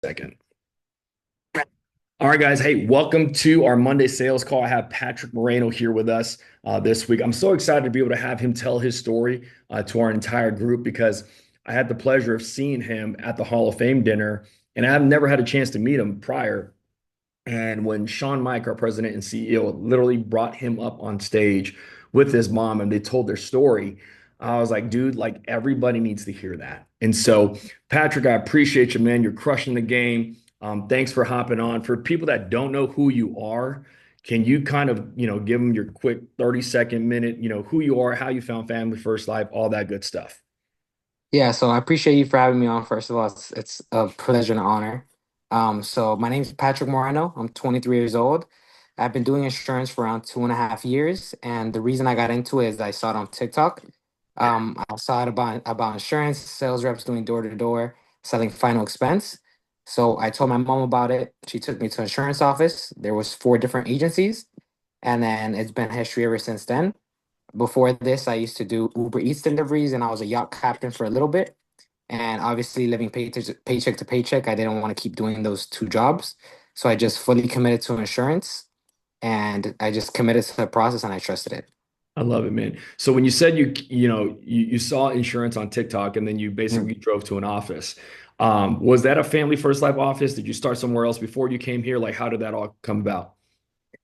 Second. All right, guys. Hey, welcome to our Monday sales call. I have Patrick Moreno here with us this week. I'm so excited to be able to have him tell his story to our entire group because I had the pleasure of seeing him at the Hall of Fame dinner, and I've never had a chance to meet him prior. And when Sean Mike, our president and CEO, literally brought him up on stage with his mom and they told their story, I was like, dude, like everybody needs to hear that. And so, Patrick, I appreciate you, man. You're crushing the game. Thanks for hopping on. For people that don't know who you are, can you kind of, give them your quick 30-second minute, who you are, how you found Family First Life, all that good stuff? Yeah, so I appreciate you for having me on. First of all, it's a pleasure and honor. So my name is Patrick Moreno. I'm 23 years old. I've been doing insurance for around 2.5 years, and the reason I got into it is I saw it on TikTok. I saw it about insurance sales reps doing door to door, selling final expense. So I told my mom about it. She took me to insurance office. There was four different agencies, and then it's been history ever since then. Before this, I used to do Uber Eats deliveries and I was a yacht captain for a little bit. And obviously, living paycheck to paycheck, I didn't want to keep doing those two jobs. So I just fully committed to insurance and I just committed to the process and I trusted it. I love it, man. So when you said you saw insurance on TikTok and then you Mm. basically drove to an office, was that a Family First Life office? Did you start somewhere else before you came here? Like, how did that all come about?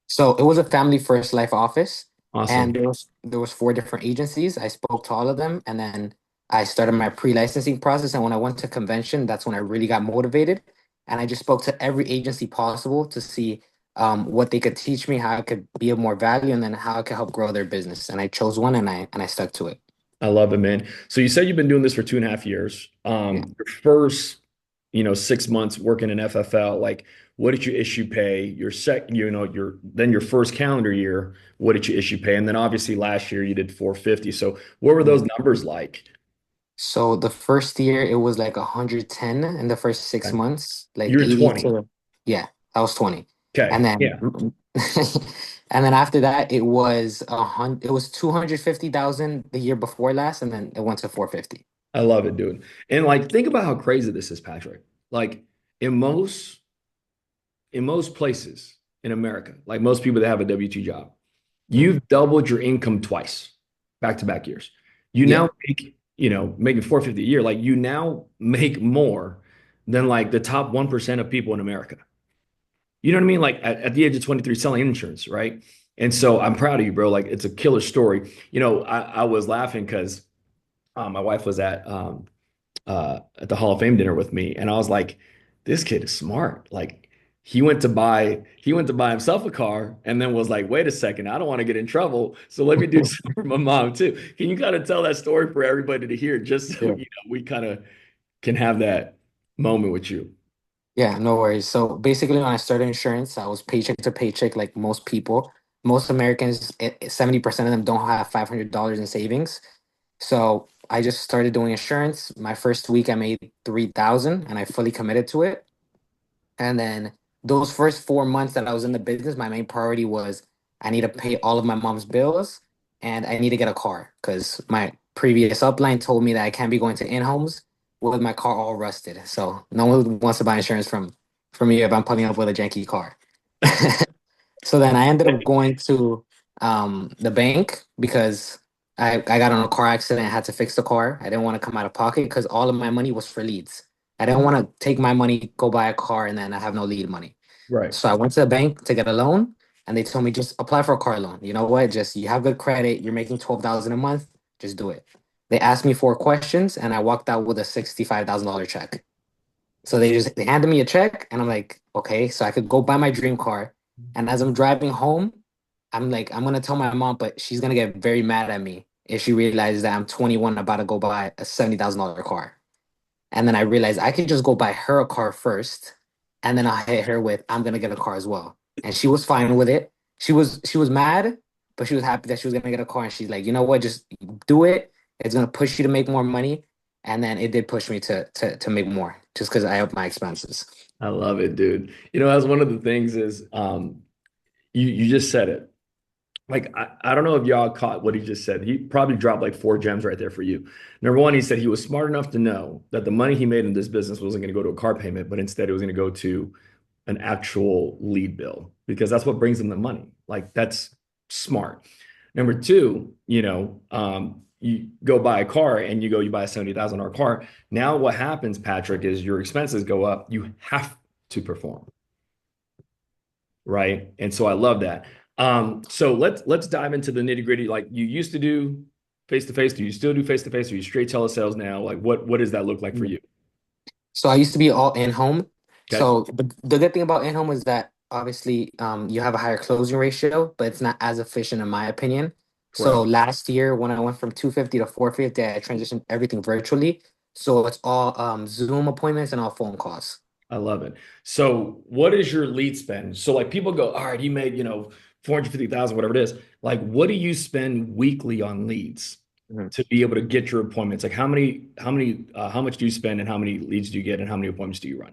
So it was a family first life office and Awesome. there was four different agencies. I spoke to all of them and then I started my pre-licensing process. And when I went to convention, that's when I really got motivated. And I just spoke to every agency possible to see what they could teach me, how I could be of more value, and then how I could help grow their business. And I chose one and I stuck to it. I love it, man. So you said you've been doing this for 2.5 years. Yeah. Your first, 6 months working in FFL, like what did you issue pay? Your first calendar year, what did you issue pay? And then obviously last year you did 450. So what were those Mm. numbers like? So the first year it was like 110 in the first six Okay. months, like You're 80 20. to yeah, I was 20. And Okay. then Yeah. and then after that it was 250,000 the year before last, and then it went to 450. I love it, dude. And like, think about how crazy this is, Patrick. Like in most in most places in America, like most people that have a W-2 job, Mm. you've doubled your income twice, back to back years. You Yeah. now make, making 450 a year, like you now make more than like the top 1% of people in America. You know what I mean? Like at the age of 23, selling insurance, right? And so I'm proud of you, bro. Like it's a killer story. I was laughing because my wife was at the Hall of Fame dinner with me, and I was like, "This kid is smart." Like he went to buy himself a car, and then was like, "Wait a second, I don't want to get in trouble, so let me do something for my mom too." Can you kind of tell that story for everybody to hear, just so Yeah. we kind of can have that moment with you? Yeah, no worries. So basically, when I started insurance, I was paycheck to paycheck like most people. Most Americans, 70% of them don't have $500 in savings. So I just started doing insurance. My first week, I made 3,000 and I fully committed to it. And then those first 4 months that I was in the business, my main priority was I need to pay all of my mom's bills and I need to get a car because my previous upline told me that I can't be going to in-homes with my car all rusted. So no one wants to buy insurance from me if I'm pulling up with a janky car. So then I ended up going to the bank because I got in a car accident. I had to fix the car. I didn't want to come out of pocket because all of my money was for leads. I didn't want to take my money, go buy a car, and then I have no lead money. Right. So I went to the bank to get a loan, and they told me just apply for a car loan. You know what? Just you have good credit. You're making 12,000 a month. Just do it. They asked me four questions, and I walked out with a $65,000 check. So they handed me a check, and I'm like, okay, so I could go buy my dream car. And as I'm driving home, I'm like, I'm gonna tell my mom, but she's gonna get very mad at me if she realizes that I'm 21 about to go buy a $70,000 car. And then I realized I could just go buy her a car first, and then I hit her with, I'm gonna get a car as well. And she was fine with it. She was mad, but she was happy that she was gonna get a car. And she's like, you know what, just do it. It's gonna push you to make more money. And then it did push me to make more just because I upped my expenses. I love it, dude. As one of the things is, you just said it. like I don't know if y'all caught what he just said. He probably dropped like four gems right there for you. Number one, he said he was smart enough to know that the money he made in this business wasn't going to go to a car payment, but instead it was going to go to an actual lead bill because that's what brings him the money. Like that's smart. Number two, you go buy a car and you buy a $70,000 car. Now what happens, Patrick, is your expenses go up. You have to perform, right? And so I love that. So let's dive into the nitty gritty. Like you used to do face to face. Do you still do face to face? Or you straight telesales now? Like what does that look like for you? So I used to be all in home. Okay, So the good thing about in home is that obviously you have a higher closing ratio, but it's not as efficient in my opinion. So correct. last year when I went from 250 to 450, I transitioned everything virtually. So it's all Zoom appointments and all phone calls. I love it. So what is your lead spend? So like people go, all right, he made, 450,000, whatever it is. Like, what do you spend weekly on leads Mhm. to be able to get your appointments? Like how much do you spend and how many leads do you get and how many appointments do you run?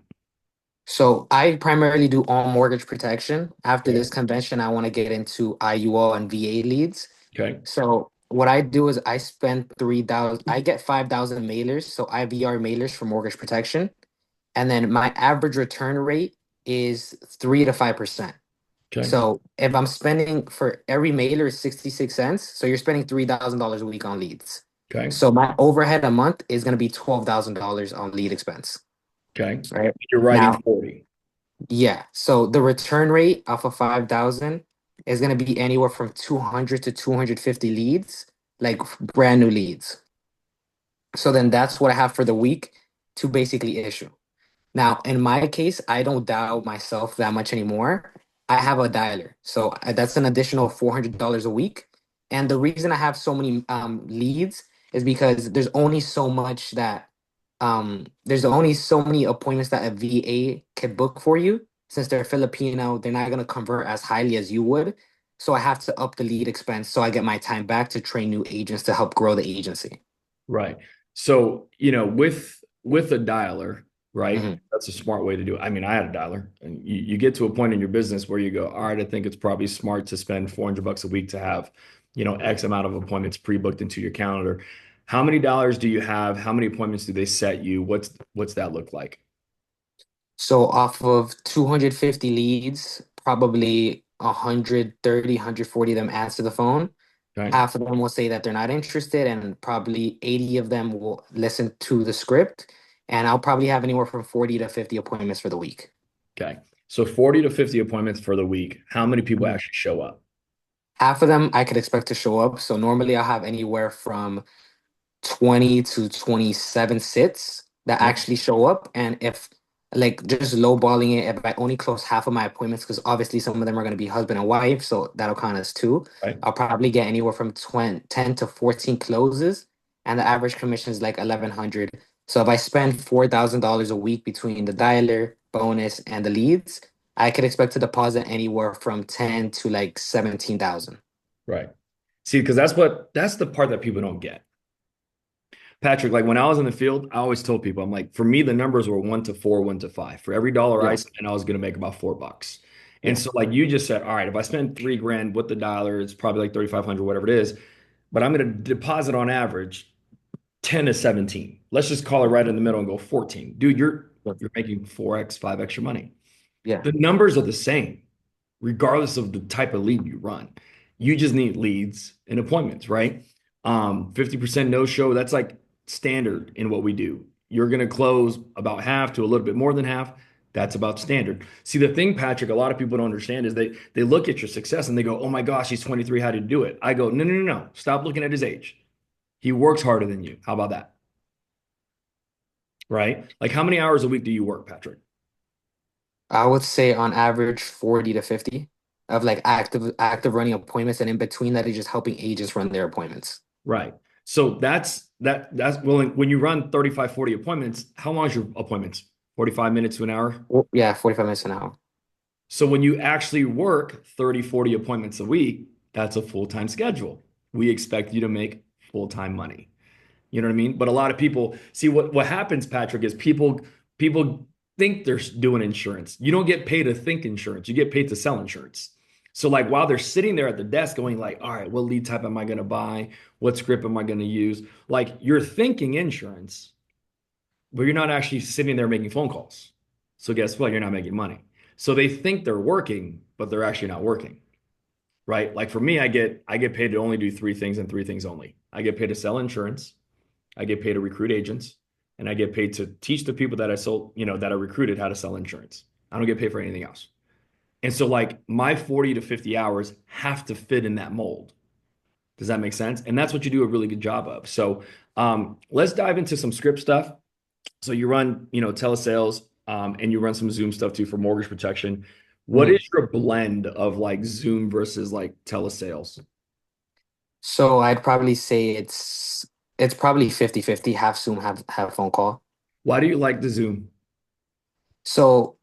So I primarily do all mortgage protection. After Okay. this convention, I want to get into IUL and VA leads. Okay. So what I do is I spend 3,000, I get 5,000 mailers, so IVR mailers for mortgage protection. And then my average return rate is 3 to 5%. Okay. So if I'm spending for every mailer is 66 cents, so you're spending $3,000 a week on leads. Okay. So my overhead a month is going to be $12,000 on lead expense, Okay. right? You're writing Now, 40. yeah. So the return rate off of 5,000 is going to be anywhere from 200 to 250 leads, like brand new leads. So then that's what I have for the week to basically issue. Now, in my case, I don't dial myself that much anymore. I have a dialer. So that's an additional $400 a week. And the reason I have so many leads is because there's only so many appointments that a VA can book for you. Since they're Filipino, they're not going to convert as highly as you would. So I have to up the lead expense so I get my time back to train new agents to help grow the agency. Right. So, with a dialer, right? Mhm. That's a smart way to do it. I mean, I had a dialer, and you get to a point in your business where you go, all right, I think it's probably smart to spend $400 a week to have, X amount of appointments pre-booked into your calendar. How many dollars do you have? How many appointments do they set you? What's that look like? So off of 250 leads, probably 130, 140 of them answer the phone. Okay. Half of them will say that they're not interested, and probably 80 of them will listen to the script. And I'll probably have anywhere from 40 to 50 appointments for the week. Okay. So 40 to 50 appointments for the week. How many people Mhm. actually show up? Half of them I could expect to show up. So normally I'll have anywhere from 20 to 27 sits that Okay. actually show up. And if like just lowballing it, if I only close half of my appointments, because obviously some of them are going to be husband and wife, so that'll count as two, Right. I'll probably get anywhere from 10 to 14 closes. And the average commission is like 1,100. So if I spend $4,000 a week between the dialer, bonus, and the leads, I could expect to deposit anywhere from 10 to like 17,000. Right. See, because that's the part that people don't get. Patrick, like when I was in the field, I always told people, I'm like, for me, the numbers were 1 to 4, 1 to 5. For every dollar I Yeah, spent, I was going to make about $4. And yeah. so, like you just said, all right, if I spend 3 grand with the dollar, it's probably like 3,500, whatever it is. But I'm going to deposit on average 10 to 17. Let's just call it right in the middle and go 14. Dude, you're making 4x, 5 extra money. Yeah. The numbers are the same, regardless of the type of lead you run. You just need leads and appointments, right? 50% no show, that's like standard in what we do. You're going to close about half to a little bit more than half. That's about standard. See, the thing, Patrick, a lot of people don't understand is they look at your success and they go, "Oh my gosh, he's 23. How did he do it?" I go, "No, no, no, no. Stop looking at his age. He works harder than you. How about that?" Right? Like, how many hours a week do you work, Patrick? I would say on average 40 to 50 of like active running appointments, and in between that is just helping agents run their appointments. Right. So that's well, when you run 35, 40 appointments, how long is your appointments? 45 minutes to an hour. Well, yeah, 45 minutes an hour. So when you actually work 30, 40 appointments a week, that's a full-time schedule. We expect you to make full-time money. You know what I mean? But a lot of people see what happens, Patrick, is people think they're doing insurance. You don't get paid to think insurance. You get paid to sell insurance. So like while they're sitting there at the desk going like, all right, what lead type am I going to buy? What script am I going to use? Like you're thinking insurance, but you're not actually sitting there making phone calls. So guess what? You're not making money. So they think they're working, but they're actually not working, right? Like for me, I get paid to only do three things and three things only. I get paid to sell insurance, I get paid to recruit agents, and I get paid to teach the people that I sold, that I recruited how to sell insurance. I don't get paid for anything else. And so like my 40 to 50 hours have to fit in that mold. Does that make sense? And that's what you do a really good job of. So let's dive into some script stuff. So you run, telesales, and you run some Zoom stuff too for mortgage protection. What is Mhm. your blend of like Zoom versus like telesales? So I'd probably say it's probably 50-50, half Zoom, have phone call. Why do you like the Zoom? So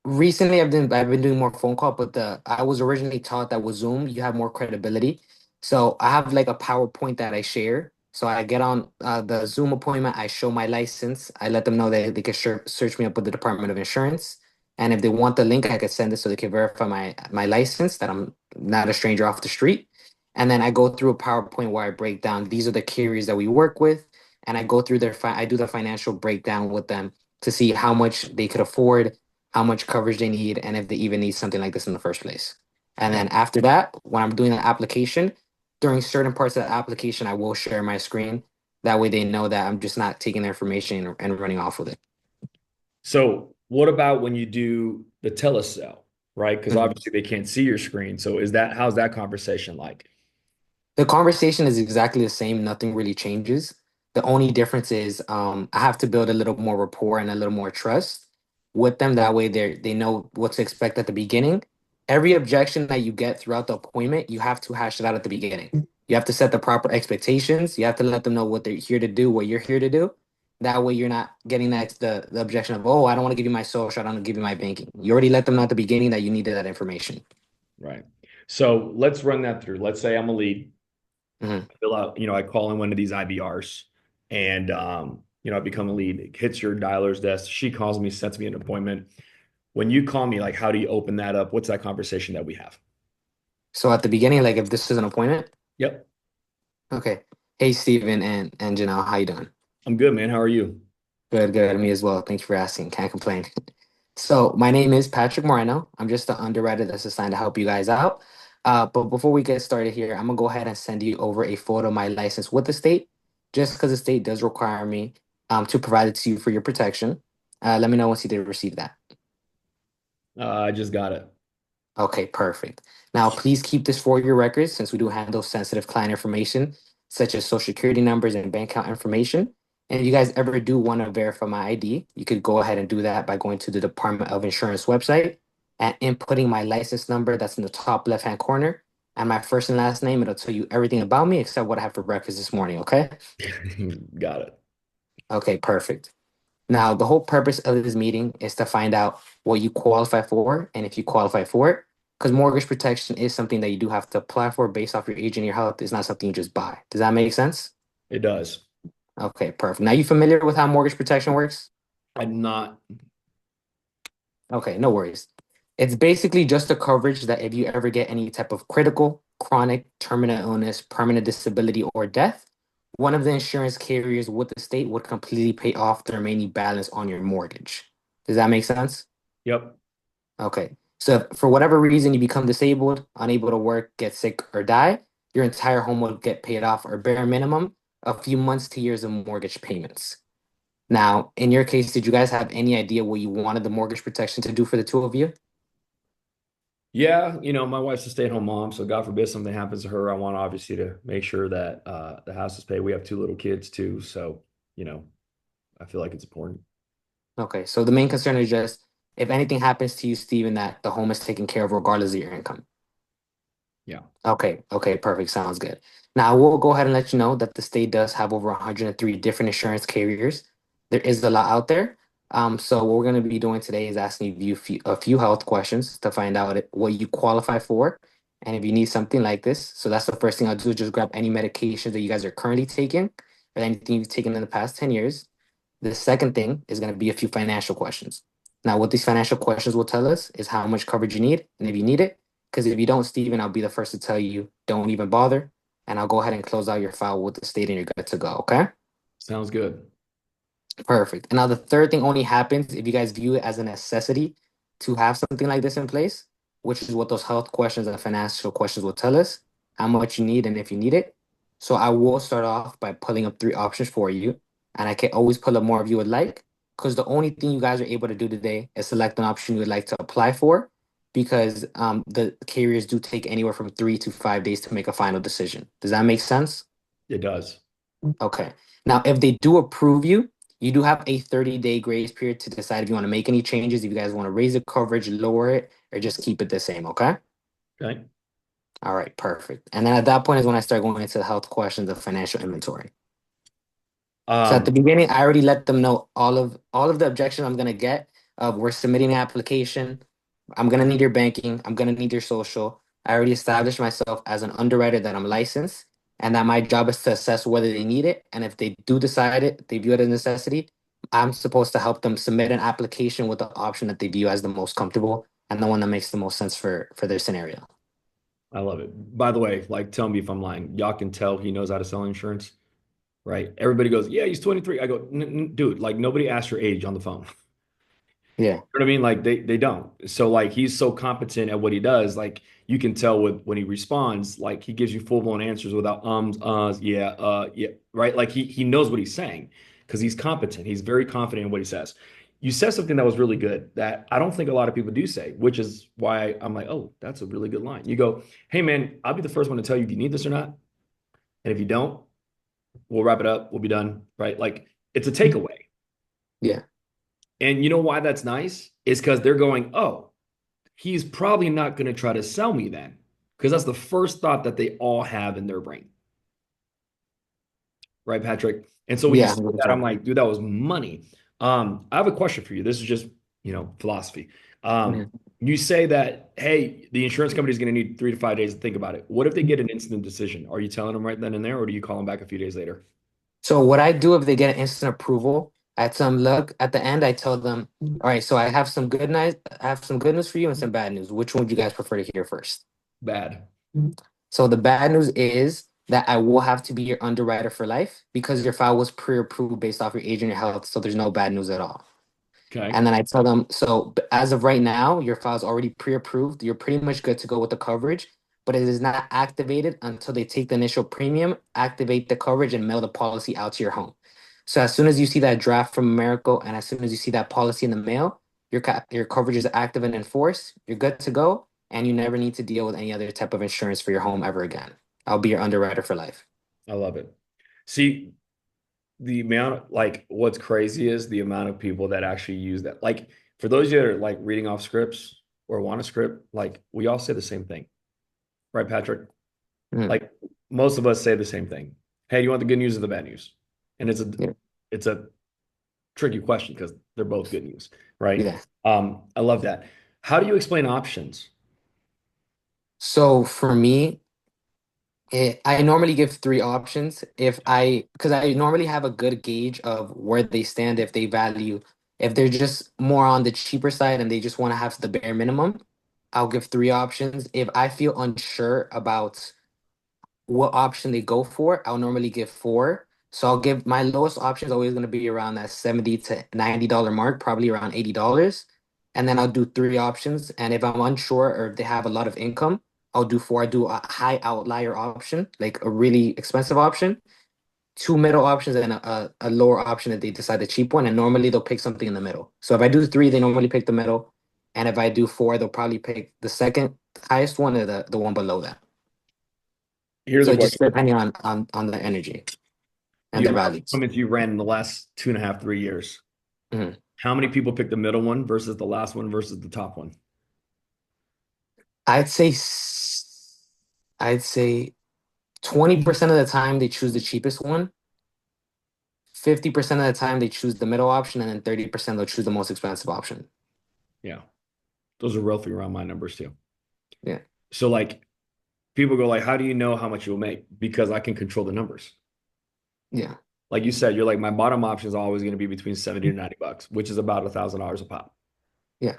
recently, I've been doing more phone call, but the I was originally taught that with Zoom you have more credibility. So I have like a PowerPoint that I share. So I get on the Zoom appointment, I show my license, I let them know that they can search me up with the Department of Insurance, and if they want the link, I could send it so they can verify my license that I'm not a stranger off the street. And then I go through a PowerPoint where I break down these are the carriers that we work with, and I go through I do the financial breakdown with them to see how much they could afford, how much coverage they need, and if they even need something like this in the first place. And then after that, when I'm doing the application, during certain parts of the application, I will share my screen. That way they know that I'm just not taking their information and running off with it. So what about when you do the telesale, right? Because Mhm. obviously they can't see your screen. So how's that conversation like? The conversation is exactly the same. Nothing really changes. The only difference is I have to build a little more rapport and a little more trust with them. That way they know what to expect at the beginning. Every objection that you get throughout the appointment, you have to hash it out at the beginning. You have to set the proper expectations. You have to let them know what they're here to do, what you're here to do. That way you're not getting the objection of, oh, I don't want to give you my social, I don't want to give you my banking. You already let them know at the beginning that you needed that information. Right. So let's run that through. Let's say I'm a lead. Mhm. Fill out, I call in one of these IVRs and I become a lead. It hits your dialer's desk. She calls me, sets me an appointment. When you call me, like how do you open that up? What's that conversation that we have? So at the beginning, like if this is an appointment, Yep. okay. Hey, Steven and Janelle, how you doing? I'm good, man. How are you? Good, good. Me as well. Thank you for asking. Can't complain. So my name is Patrick Moreno. I'm just the underwriter that's assigned to help you guys out. But before we get started here, I'm gonna go ahead and send you over a photo of my license with the state, just because the state does require me to provide it to you for your protection. Let me know once you did receive that. I just got it. Okay, perfect. Now, please keep this for your records since we do handle sensitive client information such as social security numbers and bank account information. And if you guys ever do want to verify my ID, you could go ahead and do that by going to the Department of Insurance website and inputting my license number that's in the top left-hand corner and my first and last name. It'll tell you everything about me except what I had for breakfast this morning, okay? Got it. Okay, perfect. Now, the whole purpose of this meeting is to find out what you qualify for and if you qualify for it. Because mortgage protection is something that you do have to apply for based off your age and your health. It's not something you just buy. Does that make sense? It does. Okay, perfect. Now, you familiar with how mortgage protection works? I'm not. Okay, no worries. It's basically just a coverage that if you ever get any type of critical, chronic, terminal illness, permanent disability, or death, one of the insurance carriers with the state would completely pay off the remaining balance on your mortgage. Does that make sense? Yep. Okay. So if for whatever reason you become disabled, unable to work, get sick, or die, your entire home will get paid off, or bare minimum, a few months to years of mortgage payments. Now, in your case, did you guys have any idea what you wanted the mortgage protection to do for the two of you? Yeah, my wife's a stay-at-home mom, so God forbid something happens to her. I want obviously to make sure that the house is paid. We have two little kids too, so you know, I feel like it's important. Okay, so the main concern is just if anything happens to you, Steven, that the home is taken care of regardless of your income. Yeah. Okay, okay, perfect. Sounds good. Now, we'll go ahead and let you know that the state does have over 103 different insurance carriers. There is a lot out there. So what we're going to be doing today is asking you a few health questions to find out what you qualify for and if you need something like this. So that's the first thing I'll do, just grab any medications that you guys are currently taking or anything you've taken in the past 10 years. The second thing is going to be a few financial questions. Now, what these financial questions will tell us is how much coverage you need and if you need it, Because if you don't, Steven, I'll be the first to tell you don't even bother, and I'll go ahead and close out your file with the state, and you're good to go. Okay. Sounds good. Perfect. And now the third thing only happens if you guys view it as a necessity to have something like this in place, which is what those health questions and financial questions will tell us, how much you need and if you need it. So I will start off by pulling up three options for you. And I can always pull up more if you would like, because the only thing you guys are able to do today is select an option you would like to apply for, because the carriers do take anywhere from 3 to 5 days to make a final decision. Does that make sense? It does. Okay. Now, if they do approve you, you do have a 30-day grace period to decide if you want to make any changes, if you guys want to raise the coverage, lower it, or just keep it the same. Okay. Okay. All right. Perfect. And then at that point is when I start going into the health questions of financial inventory. So at the Um, beginning, I already let them know all of the objections I'm gonna get. We're submitting an application. I'm gonna need your banking. I'm gonna need your social. I already established myself as an underwriter that I'm licensed, and that my job is to assess whether they need it. And if they do decide it, they view it as a necessity. I'm supposed to help them submit an application with the option that they view as the most comfortable and the one that makes the most sense for their scenario. I love it. By the way, like, tell me if I'm lying. Y'all can tell he knows how to sell insurance, right? Everybody goes, yeah, he's 23. I go, Dude, like nobody asked your age on the phone." Yeah. You know what I mean? Like they don't. So like he's so competent at what he does, like you can tell with when he responds, like he gives you full-blown answers without yeah, right? Like he knows what he's saying because he's competent. He's very confident in what he says. You said something that was really good that I don't think a lot of people do say, which is why I'm like, oh, that's a really good line. You go, hey man, I'll be the first one to tell you if you need this or not. And if you don't, we'll wrap it up. We'll be done. Right? Like it's a takeaway. Yeah. And you know why that's nice? Is because they're going, oh, he's probably not going to try to sell me then. Because that's the first thought that they all have in their brain. Right, Patrick? And so when you Yeah. say that, I'm 100%. like, dude, that was money. I have a question for you. This is just, philosophy. Mhm. You say that, hey, the insurance company is going to need 3 to 5 days to think about it. What if they get an instant decision? Are you telling them right then and there, or do you call them back a few days later? So what I do if they get an instant approval, at some look at the end, I tell them, all right, so I have some good news for you and some bad news. Which one would you guys prefer to hear first? Bad. So the bad news is that I will have to be your underwriter for life because your file was pre-approved based off your age and your health. So there's no bad news at all. Okay. And then I tell them, so as of right now, your file is already pre-approved. You're pretty much good to go with the coverage, but it is not activated until they take the initial premium, activate the coverage, and mail the policy out to your home. So as soon as you see that draft from America, and as soon as you see that policy in the mail, your coverage is active and enforced. You're good to go, and you never need to deal with any other type of insurance for your home ever again. I'll be your underwriter for life. I love it. See, the amount, like, what's crazy is the amount of people that actually use that. Like, for those of you that are like reading off scripts or want a script, like, we all say the same thing, right, Patrick? Mhm. Like, most of us say the same thing. Hey, you want the good news or the bad news? And Yeah. it's a tricky question because they're both good news, right? Yeah. I love that. How do you explain options? So for me, I normally give three options because I normally have a good gauge of where they stand if they value, if they're just more on the cheaper side and they just want to have the bare minimum, I'll give three options. If I feel unsure about what option they go for, I'll normally give four. So I'll give my lowest option is always going to be around that $70 to $90 mark, probably around $80. And then I'll do three options. And if I'm unsure or if they have a lot of income, I'll do four. I do a high outlier option, like a really expensive option, two middle options, and a lower option if they decide the cheap one. And normally they'll pick something in the middle. So if I do three, they normally pick the middle. And if I do four, they'll probably pick the second highest one or the one below that. Here's So a it just question. depending on the energy The and their amount of values. appointments you ran in the last 2.5, 3 years, Mhm. how many people picked the middle one versus the last one versus the top one? I'd say I'd say 20% of the time they choose the cheapest one. 50% of the time they choose the middle option, and then 30% they'll choose the most expensive option. Yeah, those are roughly around my numbers too. Yeah. So like people go like, how do you know how much you'll make? Because I can control the numbers. Yeah. Like you said, you're like, my bottom option is always going to be between 70 to $90, which is about $1,000 a pop. Yeah.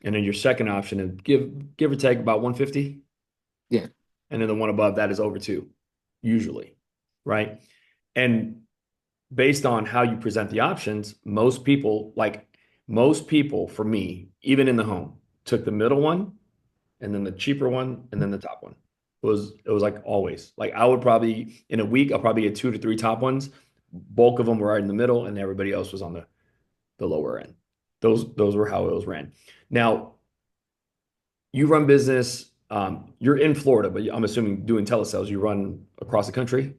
And then your second option is give or take about 150. Yeah. And then the one above that is over two, usually. Right. And based on how you present the options, most people for me, even in the home, took the middle one and then the cheaper one and then the top one. It was like always. Like I would probably in a week, I'll probably get two to three top ones. Bulk of them were right in the middle, and everybody else was on the lower end. Those were how it was ran. Now, you run business, you're in Florida, but I'm assuming doing telesales, you run across the country.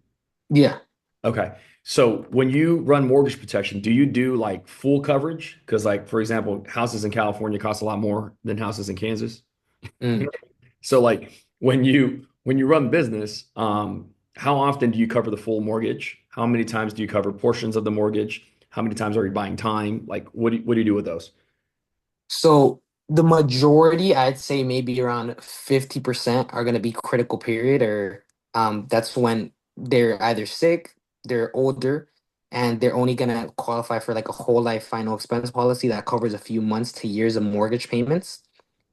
Yeah. Okay. So when you run mortgage protection, do you do like full coverage? Because like, for example, houses in California cost a lot more than houses in Kansas. Mm. So like when you run business, how often do you cover the full mortgage? How many times do you cover portions of the mortgage? How many times are you buying time? Like what do you do with those? So the majority, I'd say maybe around 50% are going to be critical period, or that's when they're either sick, they're older, and they're only going to qualify for like a whole life final expense policy that covers a few months to years of mortgage payments.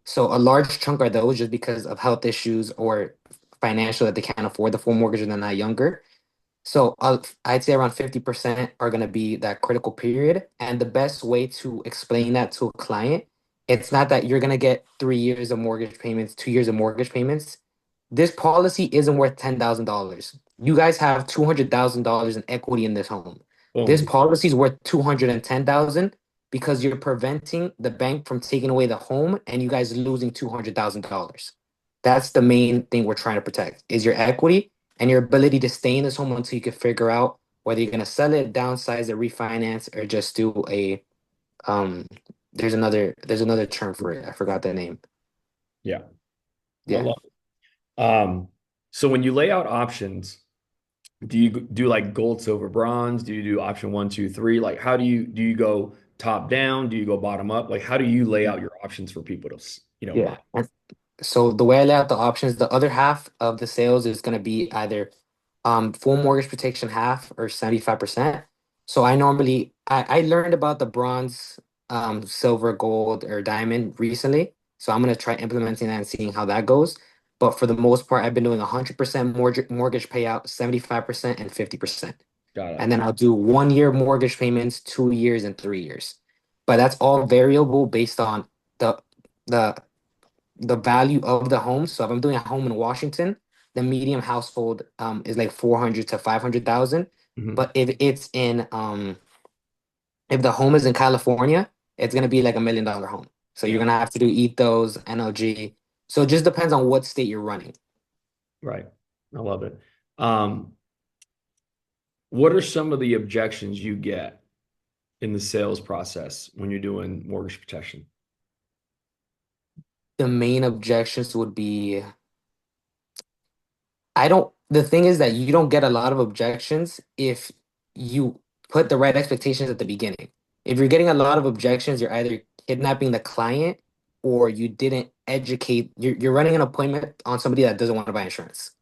So a large chunk are those just because of health issues or financial that they can't afford the full mortgage and they're not younger. So I'd say around 50% are going to be that critical period. And the best way to explain that to a client, it's not that you're going to get 3 years of mortgage payments, 2 years of mortgage payments. This policy isn't worth $10,000. You guys have $200,000 in equity in this home. This Boom. policy is worth 210,000 because you're preventing the bank from taking away the home and you guys losing $200,000. That's the main thing we're trying to protect is your equity and your ability to stay in this home until you can figure out whether you're gonna sell it, downsize it, refinance, or just do a um. There's another term for it. I forgot the name. Yeah, I Yeah. love it. So when you lay out options, do you do like gold, silver, bronze? Do you do option one, two, three? Like how do you go top down? Do you go bottom up? Like how do you lay out your options for people to, buy? Yeah. And so the way I lay out the options, the other half of the sales is gonna be either full mortgage protection half or 75%. So I learned about the bronze, silver, gold, or diamond recently. So I'm gonna try implementing that and seeing how that goes. But for the most part, I've been doing 100% mortgage payout, 75% and 50%. Got And it. then I'll do 1 year mortgage payments, 2 years and 3 years. But that's all variable based on the the the value of the home. So if I'm doing a home in Washington, the medium household is like 400 to 500,000. Mhm. But if the home is in California, it's gonna be like $1 million home. So you're Yeah, gonna have to do ethos, NLG. So it just depends on what state you're running. right. I love it. Um, what are some of the objections you get in the sales process when you're doing mortgage protection? The main objections would be I don't, the thing is that you don't get a lot of objections if you put the right expectations at the beginning. If you're getting a lot of objections, you're either kidnapping the client or you didn't educate, you're running an appointment on somebody that doesn't want to buy insurance.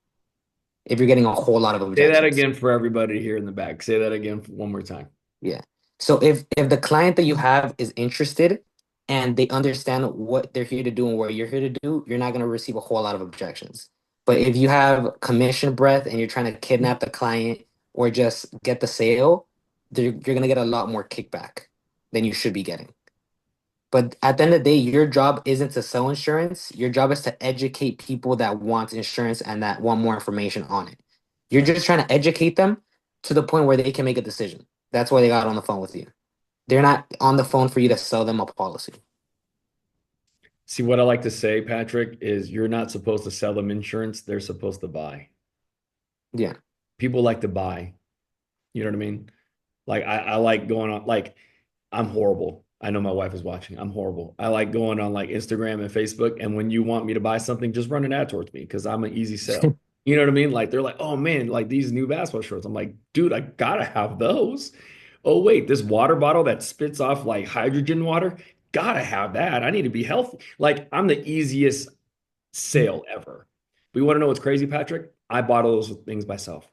If you're getting a whole lot of Say that objections. again for everybody here in the back. Say that again one more time. Yeah. So if the client that you have is interested and they understand what they're here to do and what you're here to do, you're not going to receive a whole lot of objections. But if you have commission breath and you're trying to kidnap the client or just get the sale, you're going to get a lot more kickback than you should be getting. But at the end of the day, your job isn't to sell insurance. Your job is to educate people that want insurance and that want more information on it. You're Right. just trying to educate them to the point where they can make a decision. That's why they got on the phone with you. They're not on the phone for you to sell them a policy. See, what I like to say, Patrick, is you're not supposed to sell them insurance. They're supposed to buy. Yeah. People like to buy. You know what I mean? Like I like going on like I'm horrible. I know my wife is watching. I'm horrible. I like going on like Instagram and Facebook. And when you want me to buy something, just run an ad towards me because I'm an easy sell. You know what I mean? Like they're like, oh man, like these new basketball shorts. I'm like, dude, I gotta have those. Oh wait, this water bottle that spits off like hydrogen water, gotta have that. I need to be healthy. Like I'm the easiest sale ever. But you want to know what's crazy, Patrick? I bought all those things myself.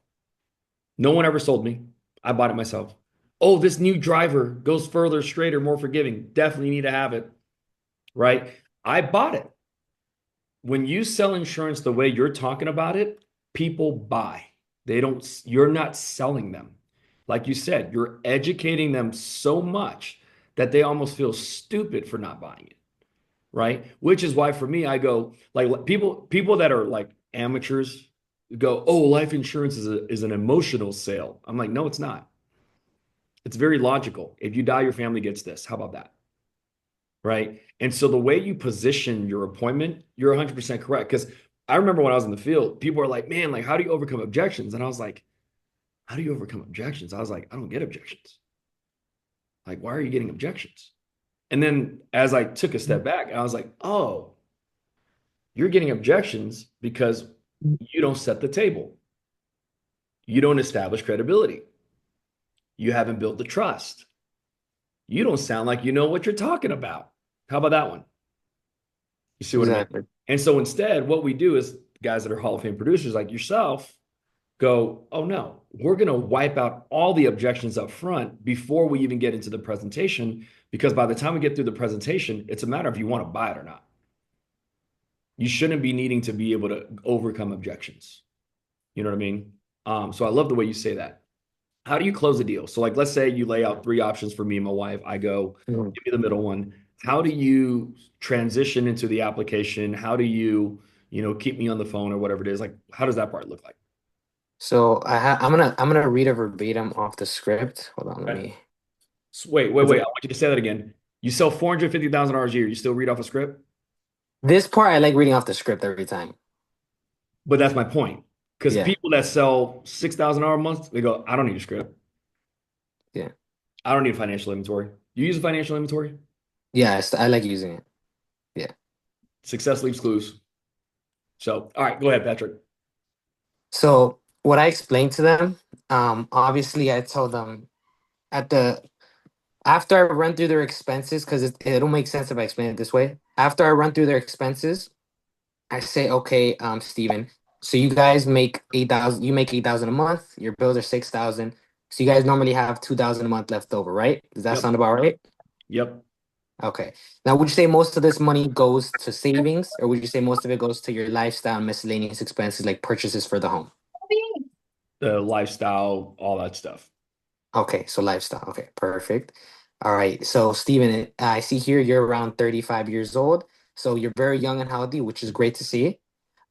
No one ever sold me. I bought it myself. Oh, this new driver goes further, straighter, more forgiving. Definitely need to have it. Right. I bought it. When you sell insurance the way you're talking about it, people buy. They don't, you're not selling them. Like you said, you're educating them so much that they almost feel stupid for not buying it, right? Which is why for me, I go like people that are like amateurs go, "Oh, life insurance is an emotional sale." I'm like, "No, it's not. It's very logical. If you die, your family gets this. How about that?" Right? And so the way you position your appointment, you're 100% correct. Because I remember when I was in the field, people were like, "Man, like, how do you overcome objections?" And I was like, "How do you overcome objections?" I was like, "I don't get objections. Like, why are you getting objections?" And then as I took a step back, I was like, "Oh, you're getting objections because you don't set the table. You don't establish credibility. You haven't built the trust. You don't sound like you know what you're talking about." How about that one? You see what I mean? Exactly. And so instead, what we do is guys that are Hall of Fame producers like yourself go, "Oh no, we're going to wipe out all the objections up front before we even get into the presentation. Because by the time we get through the presentation, it's a matter of you want to buy it or not. You shouldn't be needing to be able to overcome objections." You know what I mean? So I love the way you say that. How do you close a deal? So, like, let's say you lay out three options for me and my wife. I go, Mhm. give me the middle one. How do you transition into the application? How do you keep me on the phone or whatever it is? Like, how does that part look like? So I'm gonna read a verbatim off the script. Hold on, let Okay. me. So wait, wait, Is wait. it I want you to say that again. You sell $450,000 a year. You still read off a script? this part? I like reading off the script every time. But that's my point. Because Yeah, people that sell $6,000 a month, they go, I don't need a script. yeah, I don't need financial inventory. You use a financial inventory? yeah. I like using it. Yeah. Success leaves clues. So, all right, go ahead, Patrick. So what I explained to them, obviously I told them at the after I run through their expenses, because it'll make sense if I explain it this way. After I run through their expenses, I say, okay, Steven, so you guys make 8,000, you make 8,000 a month, your bills are 6,000. So you guys normally have 2,000 a month left over, right? Does that Yep. sound about right? Yep. Okay. Now, would you say most of this money goes to savings, or would you say most of it goes to your lifestyle and miscellaneous expenses like purchases for the home? The lifestyle, all that stuff. Okay, so lifestyle. Okay, perfect. All right. So, Steven, I see here you're around 35 years old. So you're very young and healthy, which is great to see.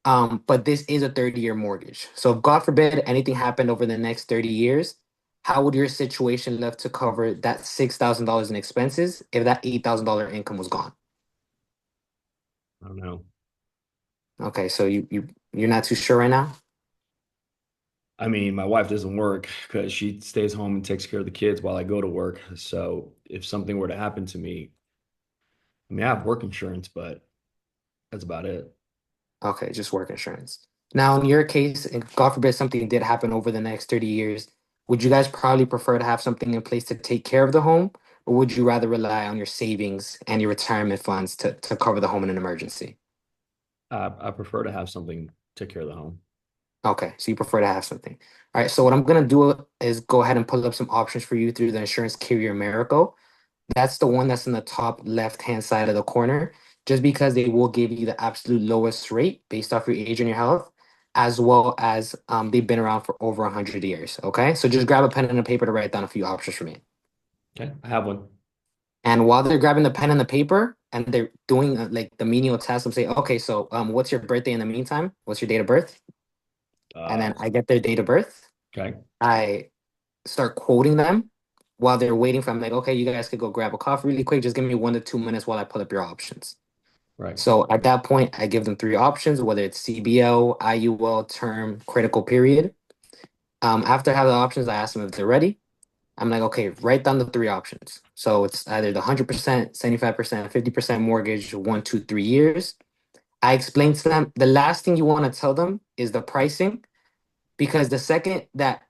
But this is a 30-year mortgage. So if God forbid anything happened over the next 30 years, how would your situation left to cover that $6,000 in expenses if that $8,000 income was gone? I don't know. Okay, so you're not too sure right now? I mean, my wife doesn't work because she stays home and takes care of the kids while I go to work. So if something were to happen to me, I mean, I have work insurance, but that's about it. Okay, just work insurance. Now, in your case, if God forbid something did happen over the next 30 years, would you guys probably prefer to have something in place to take care of the home, or would you rather rely on your savings and your retirement funds to cover the home in an emergency? I prefer to have something take care of the home. Okay, so you prefer to have something. All right, so what I'm gonna do is go ahead and pull up some options for you through the insurance carrier Miracle. That's the one that's in the top left-hand side of the corner, just because they will give you the absolute lowest rate based off your age and your health, as well as they've been around for over 100 years. Okay, so just grab a pen and a paper to write down a few options for me. Okay. I have one. And while they're grabbing the pen and the paper and they're doing like the menial task, I'm saying, okay, so what's your birthday in the meantime? What's your date of birth? And Uh, then I get their date of birth. okay. I start quoting them while they're waiting for. I'm like, okay, you guys could go grab a coffee really quick. Just give me 1 to 2 minutes while I pull up your options. Right. So at that point, I give them three options, whether it's CBL, IUL, term, critical period. After I have the options, I ask them if they're ready. I'm like, okay, write down the three options. So it's either the 100%, 75%, 50% mortgage, 1, 2, 3 years. I explain to them the last thing you want to tell them is the pricing, because the second that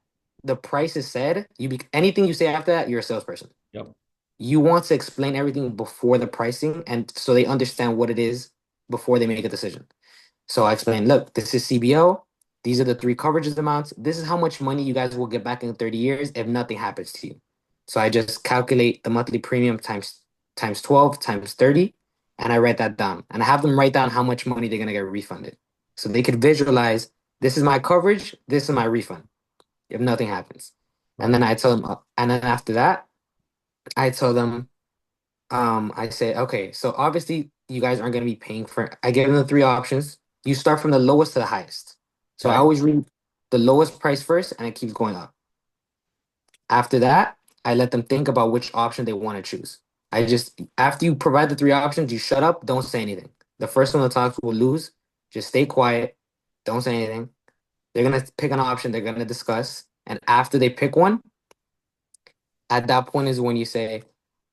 the price is said, anything you say after that, you're a salesperson. Yep. You want to explain everything before the pricing, and so they understand what it is before they make a decision. So I explained, look, this is CBO. These are the three coverages amounts. This is how much money you guys will get back in 30 years if nothing happens to you. So I just calculate the monthly premium times 12 times 30. and I write that down. And I have them write down how much money they're gonna get refunded. So they could visualize this is my coverage, this is my refund if nothing happens. And Right. then I tell them, and then after that, I tell them, I say, okay, so obviously you guys aren't gonna be paying for it. I give them the three options. You start from the lowest to the highest. So I Okay. always read the lowest price first, and it keeps going up. After that, I let them think about which option they want to choose. I just, after you provide the three options, you shut up, don't say anything. The first one to talk will lose. Just stay quiet, don't say anything. They're gonna pick an option, they're gonna discuss. And after they pick one, at that point is when you say,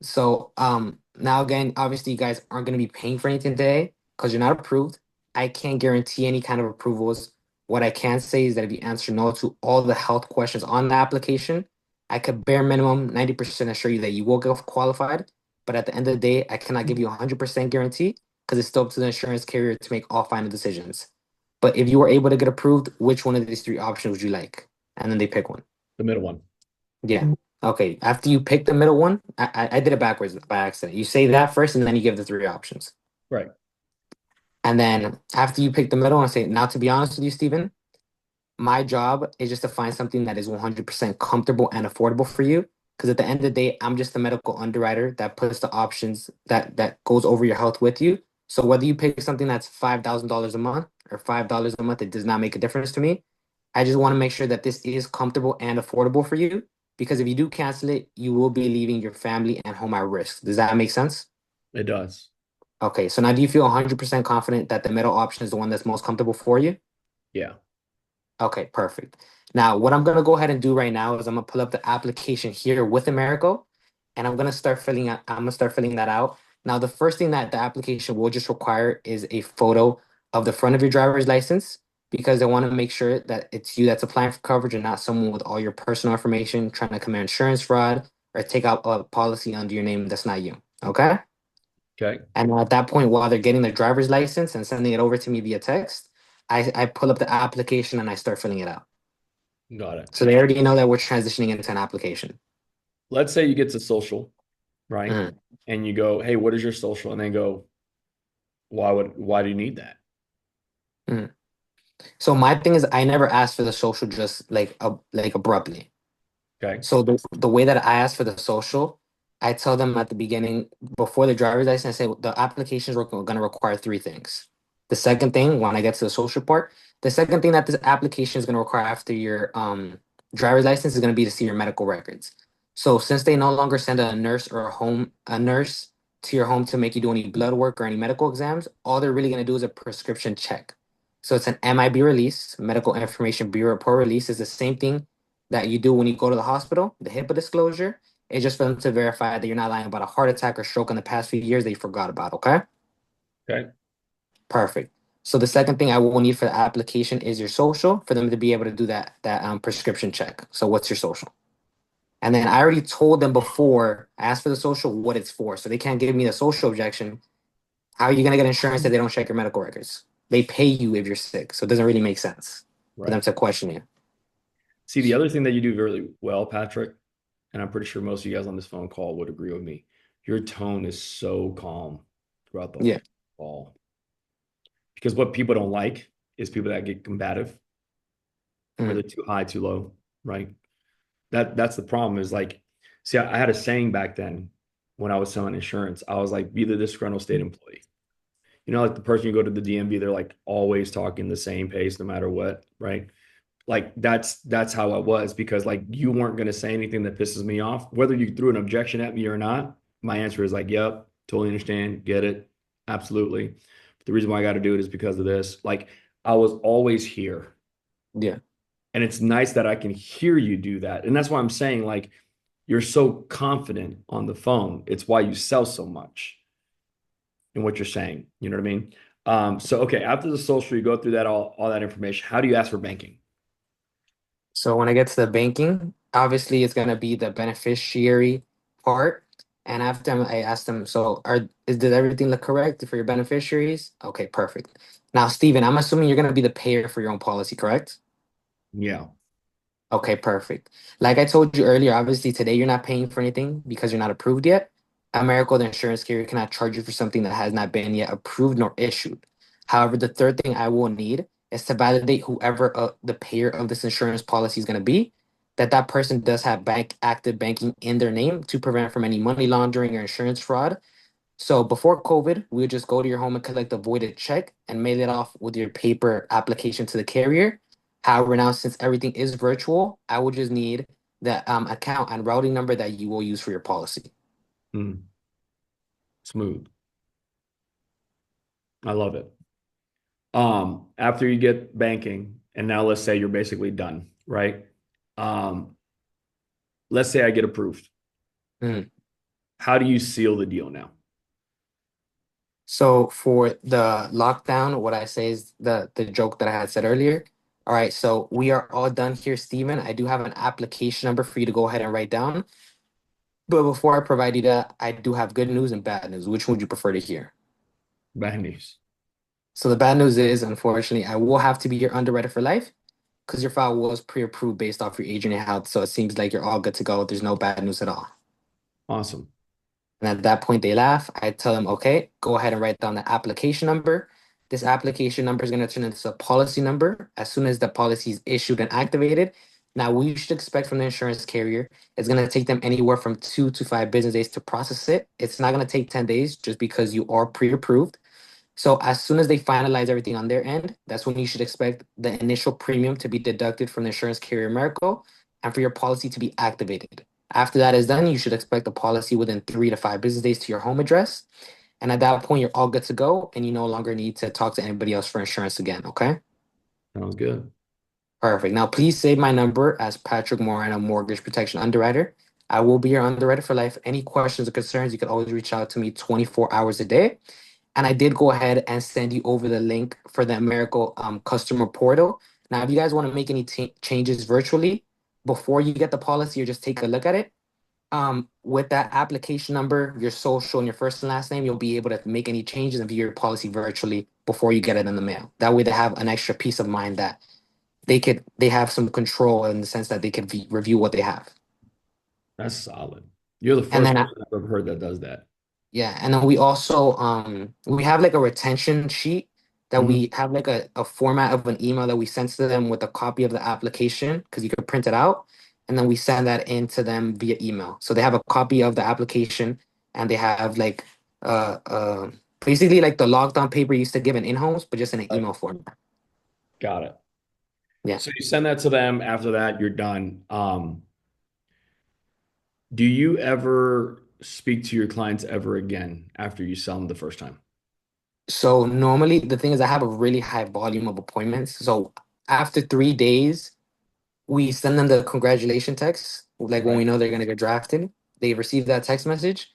so now again, obviously you guys aren't gonna be paying for anything today because you're not approved. I can't guarantee any kind of approvals. What I can say is that if you answer no to all the health questions on the application, I could bare minimum 90% assure you that you will get qualified. But at the end of the day, I cannot give you a 100% guarantee because it's still up to the insurance carrier to make all final decisions. But if you were able to get approved, which one of these three options would you like? And then they pick one. The middle one. Yeah. Okay. After you pick the middle one, I did it backwards by accident. You say that first, and then you give the three options. Right. And then after you pick the middle, I say, now to be honest with you, Stephen, my job is just to find something that is 100% comfortable and affordable for you. Because at the end of the day, I'm just a medical underwriter that puts the options that goes over your health with you. So whether you pick something that's $5,000 a month or $5 a month, it does not make a difference to me. I just want to make sure that this is comfortable and affordable for you. Because if you do cancel it, you will be leaving your family and home at risk. Does that make sense? It does. Okay, so now do you feel 100% confident that the middle option is the one that's most comfortable for you? Yeah. Okay, perfect. Now, what I'm gonna go ahead and do right now is I'm gonna pull up the application here with Americo, and I'm gonna start filling that out. Now, the first thing that the application will just require is a photo of the front of your driver's license because they want to make sure that it's you that's applying for coverage and not someone with all your personal information trying to commit insurance fraud or take out a policy under your name that's not you. Okay? Okay. And at that point, while they're getting their driver's license and sending it over to me via text, I pull up the application and I start filling it out. Got it. So they already know that we're transitioning into an application. Let's say you get to social, right? Mhm, And you go, hey, what is your social? And they go, why do you need that? mhm. So my thing is, I never asked for the social just like abruptly. Okay. So the way that I ask for the social, I tell them at the beginning before the driver's license, I say the applications are going to require three things. The second thing, when I get to the social part, the second thing that this application is going to require after your driver's license is going to be to see your medical records. So since they no longer send a nurse or a nurse to your home to make you do any blood work or any medical exams, all they're really going to do is a prescription check. So it's an MIB release, medical information bureau report release is the same thing that you do when you go to the hospital, the HIPAA disclosure. It's just for them to verify that you're not lying about a heart attack or stroke in the past few years that you forgot about, okay? Okay. Perfect. So the second thing I will need for the application is your social for them to be able to do that prescription check. So what's your social? And then I already told them before I asked for the social what it's for. So they can't give me the social objection. How are you gonna get insurance that they don't check your medical records? They pay you if you're sick. So it doesn't really make sense for them Right. to question you. See, the other thing that you do very well, Patrick, and I'm pretty sure most of you guys on this phone call would agree with me. Your tone is so calm throughout the Yeah. call. Because what people don't like is people that get combative, Mm, whether too high, too low, right? That's the problem is like, see, I had a saying back then when I was selling insurance. I was like, be the disgruntled state employee. You know, like the person you go to the DMV, they're like always talking the same pace no matter what, right? Like that's how I was because like you weren't going to say anything that pisses me off, whether you threw an objection at me or not. My answer is like, yep, totally understand, get it, absolutely. But the reason why I got to do it is because of this. Like I was always here, yeah. and it's nice that I can hear you do that, and that's why I'm saying like you're so confident on the phone. It's why you sell so much in what you're saying. You know what I mean? So okay, after the social, you go through that all that information. How do you ask for banking? So when I get to the banking, obviously it's gonna be the beneficiary part. And after I ask them, so did everything look correct for your beneficiaries? Okay, perfect. Now, Steven, I'm assuming you're gonna be the payer for your own policy, correct? Yeah. Okay, perfect. Like I told you earlier, obviously today you're not paying for anything because you're not approved yet. America, the insurance carrier, cannot charge you for something that has not been yet approved nor issued. However, the third thing I will need is to validate whoever the payer of this insurance policy is going to be, that that person does have bank active banking in their name to prevent from any money laundering or insurance fraud. So before COVID, we would just go to your home and collect a voided check and mail it off with your paper application to the carrier. However, now since everything is virtual, I would just need the account and routing number that you will use for your policy. Mm, smooth. I love it. After you get banking, and now let's say you're basically done, right? Um, let's say I get approved. Mm. How do you seal the deal now? So for the lockdown, what I say is the joke that I had said earlier. All right, so we are all done here, Steven. I do have an application number for you to go ahead and write down. But before I provide you that, I do have good news and bad news. Which one would you prefer to hear? Bad news. So the bad news is, unfortunately, I will have to be your underwriter for life because your file was pre-approved based off your age and your health. So it seems like you're all good to go. There's no bad news at all. Awesome. And at that point, they laugh. I tell them, okay, go ahead and write down the application number. This application number is going to turn into a policy number as soon as the policy is issued and activated. Now, what you should expect from the insurance carrier is going to take them anywhere from 2 to 5 business days to process it. It's not going to take 10 days just because you are pre approved. So as soon as they finalize everything on their end, that's when you should expect the initial premium to be deducted from the insurance carrier Merco and for your policy to be activated. After that is done, you should expect the policy within 3 to 5 business days to your home address. And at that point, you're all good to go and you no longer need to talk to anybody else for insurance again. Okay. Sounds good. Perfect. Now, please save my number as Patrick Moreno, Mortgage Protection Underwriter. I will be your underwriter for life. Any questions or concerns, you can always reach out to me 24 hours a day. And I did go ahead and send you over the link for the Americal customer portal. Now, if you guys want to make any changes virtually before you get the policy or just take a look at it, with that application number, your social, and your first and last name, you'll be able to make any changes and view your policy virtually before you get it in the mail. That way, they have an extra peace of mind that they have some control in the sense that they can review what they have. That's solid. You're the And first then person I've ever heard that does that. Yeah, and then we also we have like a retention sheet that Mhm. we have like a format of an email that we send to them with a copy of the application because you can print it out, and then we send that in to them via email. So they have a copy of the application and they have like basically like the logged on paper you used to give in homes, but just in an Right. email format. Got it. Yeah. So you send that to them. After that, you're done. Do you ever speak to your clients ever again after you sell them the first time? So normally the thing is I have a really high volume of appointments. So after 3 days, we send them the congratulation text, like when Right. we know they're gonna get drafted. They receive that text message,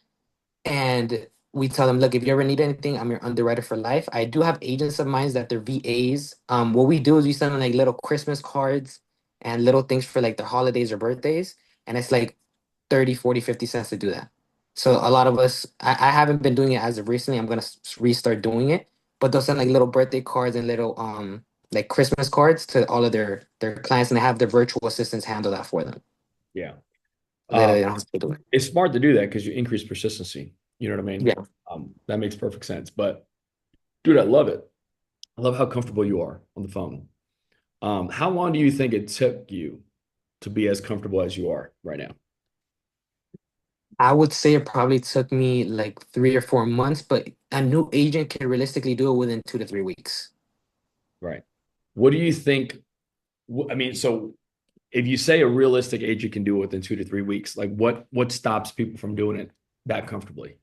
and we tell them, look, if you ever need anything, I'm your underwriter for life. I do have agents of mine that they're VAs. What we do is we send them like little Christmas cards and little things for like their holidays or birthdays, and it's like 30, 40, 50 cents to do that. So a lot of us, I haven't been doing it as of recently. I'm gonna restart doing it, but they'll send like little birthday cards and little like Christmas cards to all of their clients, and they have their virtual assistants handle that for them. Yeah. They Um, don't have to do it. it's smart to do that because you increase persistency. You know what I mean? Yeah. That makes perfect sense. But dude, I love it. I love how comfortable you are on the phone. How long do you think it took you to be as comfortable as you are right now? I would say it probably took me like 3 or 4 months, but a new agent can realistically do it within 2 to 3 weeks. Right. What do you think? I mean, so if you say a realistic agent can do it within 2 to 3 weeks, like what stops people from doing it that comfortably?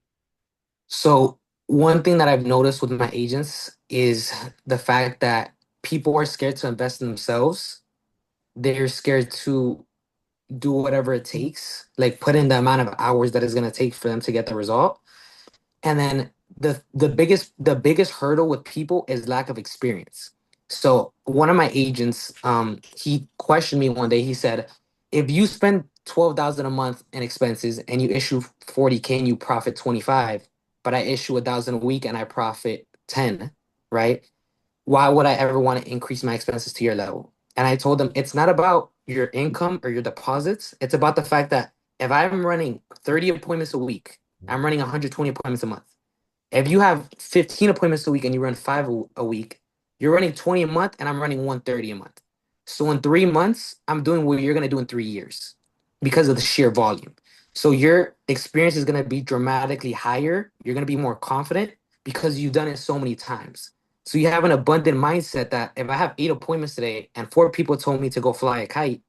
So one thing that I've noticed with my agents is the fact that people are scared to invest in themselves. They're scared to do whatever it takes, like put in the amount of hours that it's going to take for them to get the result. And then the biggest hurdle with people is lack of experience. So one of my agents, he questioned me one day. He said, if you spend 12,000 a month in expenses and you issue 40K and you profit 25, but I issue 1,000 a week and I profit 10, right? Why would I ever want to increase my expenses to your level? And I told them it's not about your income or your deposits. It's about the fact that if I'm running 30 appointments a week I'm running 120 appointments a month. If you have 15 appointments a week and you run five a week, you're running 20 a month and I'm running 130 a month. So in 3 months, I'm doing what you're going to do in 3 years because of the sheer volume. So your experience is going to be dramatically higher. You're going to be more confident because you've done it so many times. So you have an abundant mindset that if I have 8 appointments today and 4 people told me to go fly a kite,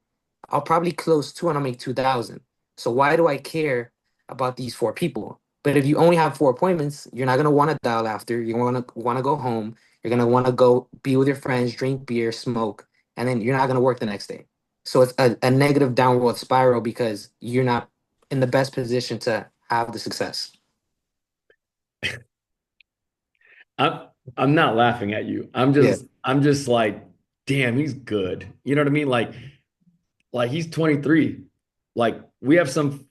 I'll probably close two and I'll make 2,000. So why do I care about these 4 people? But if you only have 4 appointments, you're not gonna want to dial after. You're gonna want to go home. You're gonna want to go be with your friends, drink beer, smoke, and then you're not gonna work the next day. So it's a negative downward spiral because you're not in the best position to have the success. I'm I'm not laughing at you. Yeah. I'm just like, damn, he's good. You know what I mean? Like he's 23. Like we have some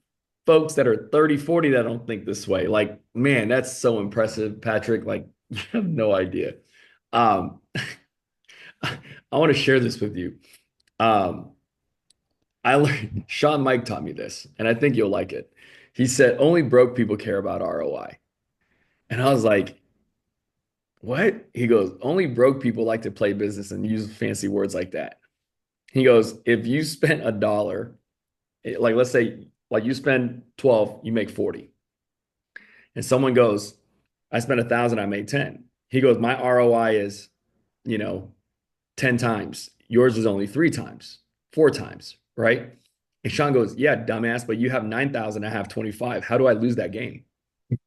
folks that are 30, 40 that don't think this way. Like, man, that's so impressive, Patrick. Like, you have no idea. Um, I want to share this with you. Um, I learned Sean Mike taught me this, and I think you'll like it. He said, only broke people care about ROI. And I was like, what? He goes, only broke people like to play business and use fancy words like that. He goes, if you spent $1, like let's say like you spend 12, you make 40. And someone goes, I spent 1,000, I made 10. He goes, my ROI is, you know, 10 times. Yours is only 3 times, 4 times, right? And Sean goes, yeah, dumbass, but you have 9,000, I have 25. How do I lose that game?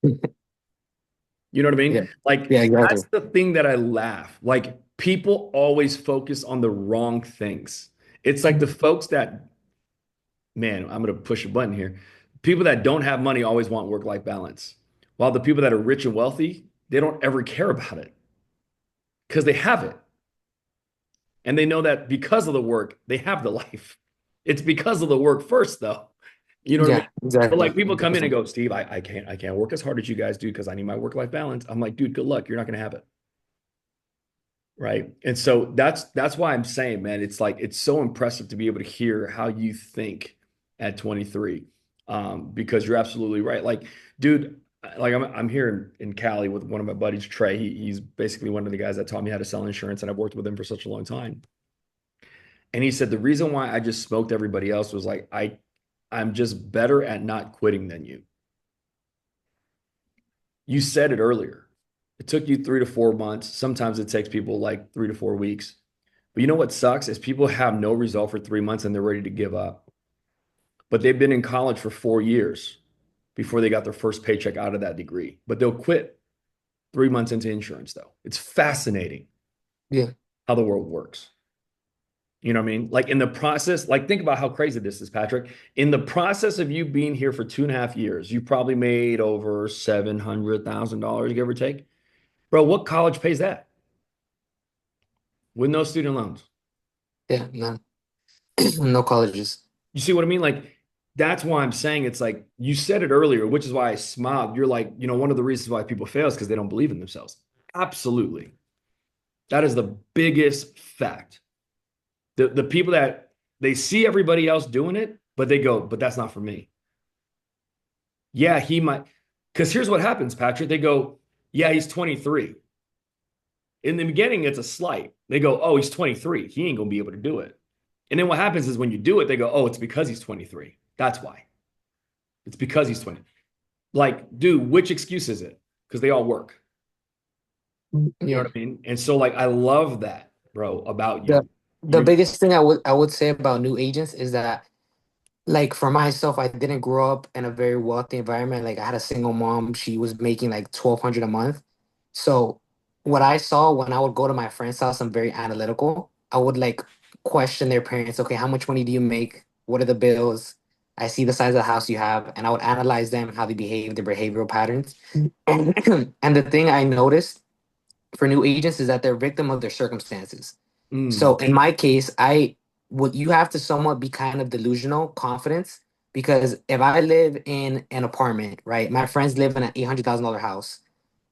You know what I Yeah. mean? Like, Yeah, exactly. that's the thing that I laugh. Like, people always focus on the wrong things. It's like the folks that, man, I'm going to push a button here. People that don't have money always want work-life balance. While the people that are rich and wealthy, they don't ever care about it because they have it. And they know that because of the work, they have the life. It's because of the work first, though. You know what I mean? Yeah, But exactly. like people come in and 100%. go, Steve, I can't work as hard as you guys do because I need my work-life balance. I'm like, dude, good luck. You're not gonna have it. Right. And so that's why I'm saying, man, it's like it's so impressive to be able to hear how you think at 23. Because you're absolutely right. Like, dude, like I'm here in Cali with one of my buddies, Trey. He's basically one of the guys that taught me how to sell insurance, and I've worked with him for such a long time. And he said the reason why I just smoked everybody else was like I'm just better at not quitting than you. You said it earlier. It took you 3 to 4 months. Sometimes it takes people like 3 to 4 weeks. But you know what sucks is people have no result for 3 months and they're ready to give up. But they've been in college for 4 years before they got their first paycheck out of that degree. But they'll quit 3 months into insurance, though. It's fascinating Yeah. how the world works. You know what I mean? Like in the process, like think about how crazy this is, Patrick. In the process of you being here for 2.5 years, you probably made over $700,000, give or take. Bro, what college pays that with no student loans? Yeah, no, no colleges. You see what I mean? Like, that's why I'm saying it's like you said it earlier, which is why I smiled. You're like, one of the reasons why people fail is because they don't believe in themselves. Absolutely. That is the biggest fact. The people that they see everybody else doing it, but they go, but that's not for me. Yeah, he might. Because here's what happens, Patrick. They go, yeah, he's 23. In the beginning, it's a slight. They go, oh, he's 23. He ain't gonna be able to do it. And then what happens is when you do it, they go, oh, it's because he's 23. That's why. It's because he's 20. Like, dude, which excuse is it? Because they all work. You know Yeah. what I mean? And so, like, I love that, bro, about The you. the You, biggest thing I would say about new agents is that, like, for myself, I didn't grow up in a very wealthy environment. Like, I had a single mom. She was making like 1,200 a month. So what I saw when I would go to my friend's house, I'm very analytical. I would like question their parents. Okay, how much money do you make? What are the bills? I see the size of the house you have, and I would analyze them, how they behave, their behavioral patterns. And the thing I noticed for new agents is that they're victim of their circumstances. mm, So in my case, I would you have to somewhat be kind of delusional confidence, because if I live in an apartment, right, my friends live in an $800,000 house,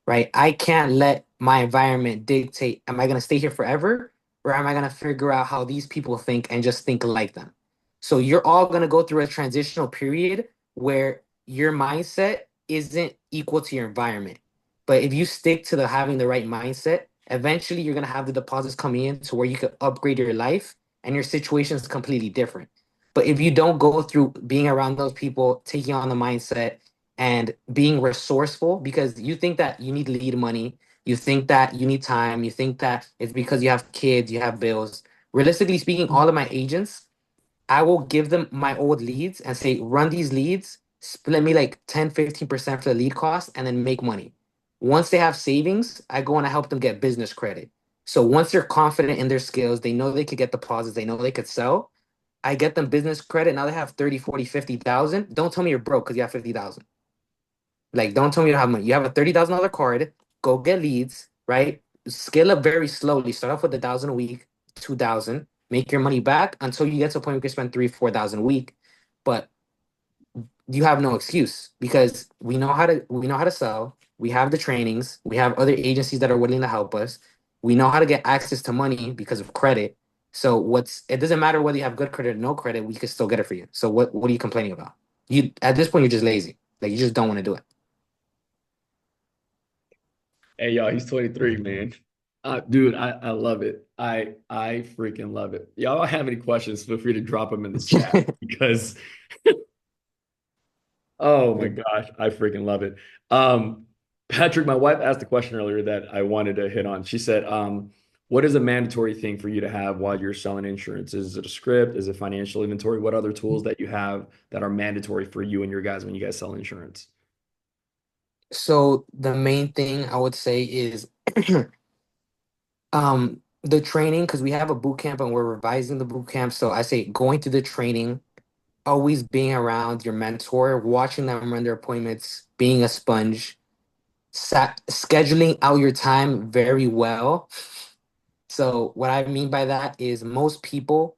right, I can't let my environment dictate, am I going to stay here forever, or am I going to figure out how these people think and just think like them? So you're all going to go through a transitional period where your mindset isn't equal to your environment. But if you stick to the having the right mindset, eventually you're gonna have the deposits coming in to where you could upgrade your life and your situation is completely different. But if you don't go through being around those people, taking on the mindset and being resourceful, because you think that you need lead money, you think that you need time, you think that it's because you have kids, you have bills. Realistically speaking, all of my agents, I will give them my old leads and say, run these leads, split me like 10, 15% for the lead cost, and then make money. Once they have savings, I go and I help them get business credit. So once they're confident in their skills, they know they could get deposits, they know they could sell. I get them business credit. Now they have 30, 40, 50,000. Don't tell me you're broke because you have 50,000. Like, don't tell me you don't have money. You have a $30,000 card, go get leads, right? Scale up very slowly. Start off with 1,000 a week, 2,000, make your money back until you get to a point where you can spend 3, 4,000 a week. But you have no excuse because we know how to sell. We have the trainings. We have other agencies that are willing to help us. We know how to get access to money because of credit. So it doesn't matter whether you have good credit or no credit, we can still get it for you. So what are you complaining about? You at this point you're just lazy. Like you just don't want to do it. Hey, y'all, he's 23, man. Dude, I love it. I freaking love it. Y'all have any questions, feel free to drop them in the chat because oh my gosh, I freaking love it. Patrick, my wife asked a question earlier that I wanted to hit on. She said, what is a mandatory thing for you to have while you're selling insurance? Is it a script? Is it financial inventory? What other tools that you have that are mandatory for you and your guys when you guys sell insurance? So the main thing I would say is the training because we have a boot camp and we're revising the boot camp. So I say going through the training, always being around your mentor, watching them run their appointments, being a sponge, scheduling out your time very well. So what I mean by that is most people,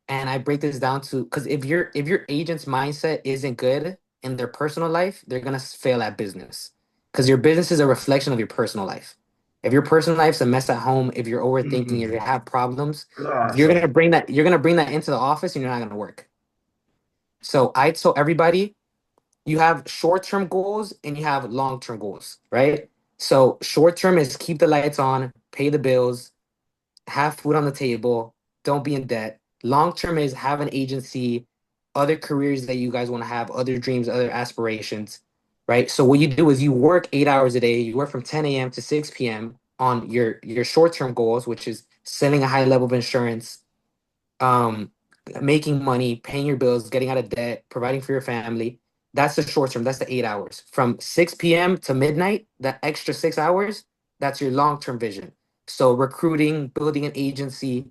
and I break this down to because if your agent's mindset isn't good in their personal life, they're gonna fail at business. Because your business is a reflection of your personal life. If your personal life's a mess at home, if you're overthinking, if you Mm. have problems, Gosh, you're gonna bring that into the office and you're not gonna work. So I tell everybody you have short-term goals and you have long-term goals, right? So short-term is keep the lights on, pay the bills, have food on the table, don't be in debt. Long term is have an agency, other careers that you guys want to have, other dreams, other aspirations, right? So what you do is you work 8 hours a day, you work from 10 a.m. to 6 p.m. on your short term goals, which is selling a high level of insurance, um, making money, paying your bills, getting out of debt, providing for your family. That's the short term. That's the 8 hours. From 6 p.m. to midnight, that extra 6 hours, that's your long term vision. So recruiting, building an agency,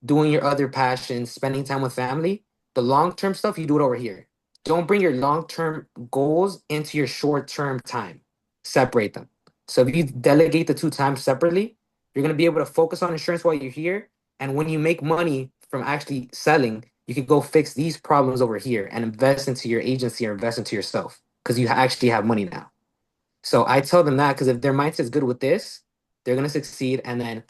doing your other passions, spending time with family. The long term stuff, you do it over here. Don't bring your long term goals into your short term time. Separate them. So if you delegate the two times separately, you're going to be able to focus on insurance while you're here. And when you make money from actually selling, you could go fix these problems over here and invest into your agency or invest into yourself because you actually have money now. So I tell them that because if their mindset's good with this, they're going to succeed. And then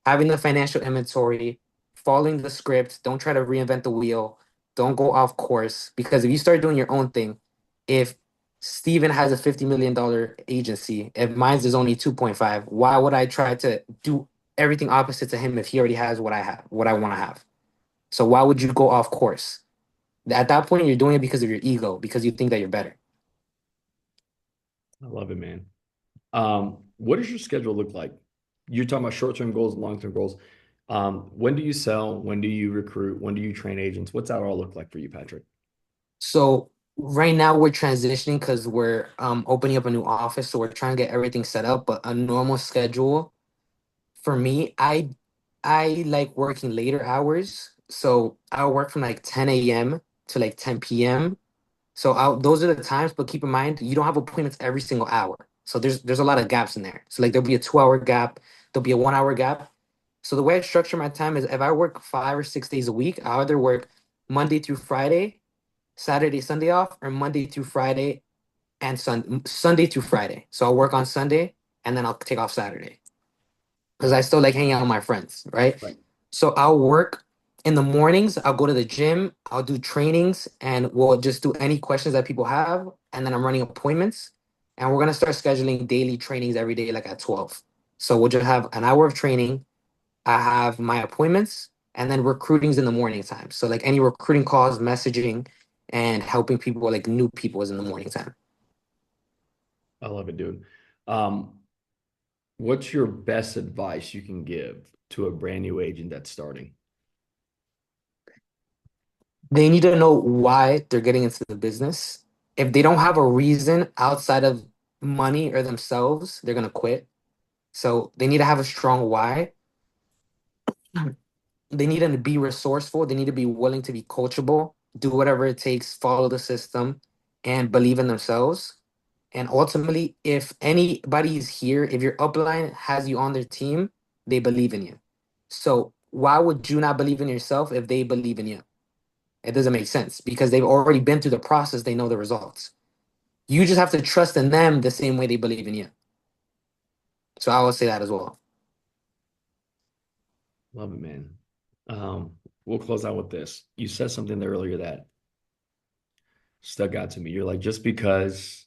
having the financial inventory, following the script, don't try to reinvent the wheel, don't go off course. Because if you start doing your own thing, if Steven has a $50 million agency, if mine's is only 2.5, why would I try to do everything opposite to him if he already has what I have, what I want to have? So why would you go off course? At that point, you're doing it because of your ego, because you think that you're better. I love it, man. What does your schedule look like? You're talking about short-term goals and long-term goals. When do you sell? When do you recruit? When do you train agents? What's that all look like for you, Patrick? So right now we're transitioning because we're opening up a new office, so we're trying to get everything set up. But a normal schedule for me, I like working later hours. So I'll work from like 10 a.m. to like 10 p.m. So those are the times, but keep in mind you don't have appointments every single hour. So there's a lot of gaps in there. So like there'll be a 2 hour gap, there'll be a 1 hour gap. So the way I structure my time is if I work 5 or 6 days a week, I either work Monday through Friday, Saturday, Sunday off, or Monday through Friday and Sunday through Friday. So I'll work on Sunday and then I'll take off Saturday because I still like hanging out with my friends, right? Right. So I'll work in the mornings. I'll go to the gym. I'll do trainings, and we'll just do any questions that people have. And then I'm running appointments. and we're gonna start scheduling daily trainings every day, like at 12. So we'll just have an hour of training. I have my appointments, and then recruiting's in the morning time. So like any recruiting calls, messaging, and helping people like new people is in the morning time. I love it, dude. Um, what's your best advice you can give to a brand new agent that's starting? They need to know why they're getting into the business. If they don't have a reason outside of money or themselves, they're gonna quit. So they need to have a strong why. They need to be resourceful. They need to be willing to be coachable, do whatever it takes, follow the system, and believe in themselves. And ultimately, if anybody's here, if your upline has you on their team, they believe in you. So why would you not believe in yourself if they believe in you? It doesn't make sense because they've already been through the process. They know the results. You just have to trust in them the same way they believe in you. So I would say that as well. Love it, man. Um, we'll close out with this. You said something there earlier that stuck out to me. You're like, just because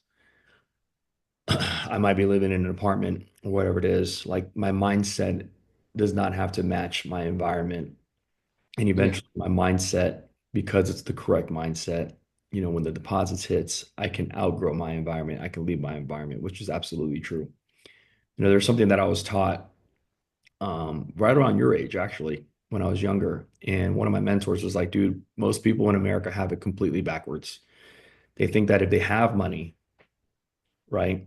I might be living in an apartment or whatever it is, like my mindset does not have to match my environment. And Yeah. eventually my mindset, because it's the correct mindset, when the deposits hits, I can outgrow my environment. I can leave my environment, which is absolutely true. There's something that I was taught right around your age, actually, when I was younger. And one of my mentors was like, dude, most people in America have it completely backwards. They think that if they have money, right,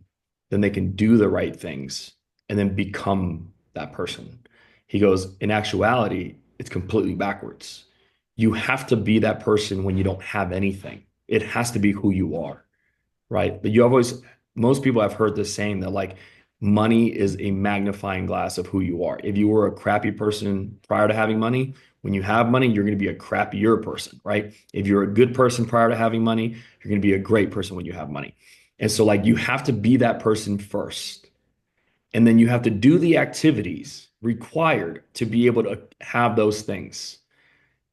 then they can do the right things and then become that person. He goes, in actuality, it's completely backwards. You have to be that person when you don't have anything. It has to be who you are, right? But most people have heard this saying that like money is a magnifying glass of who you are. If you were a crappy person prior to having money, when you have money, you're going to be a crappier person, right? If you're a good person prior to having money, you're going to be a great person when you have money. And so like you have to be that person first. And then you have to do the activities required to be able to have those things.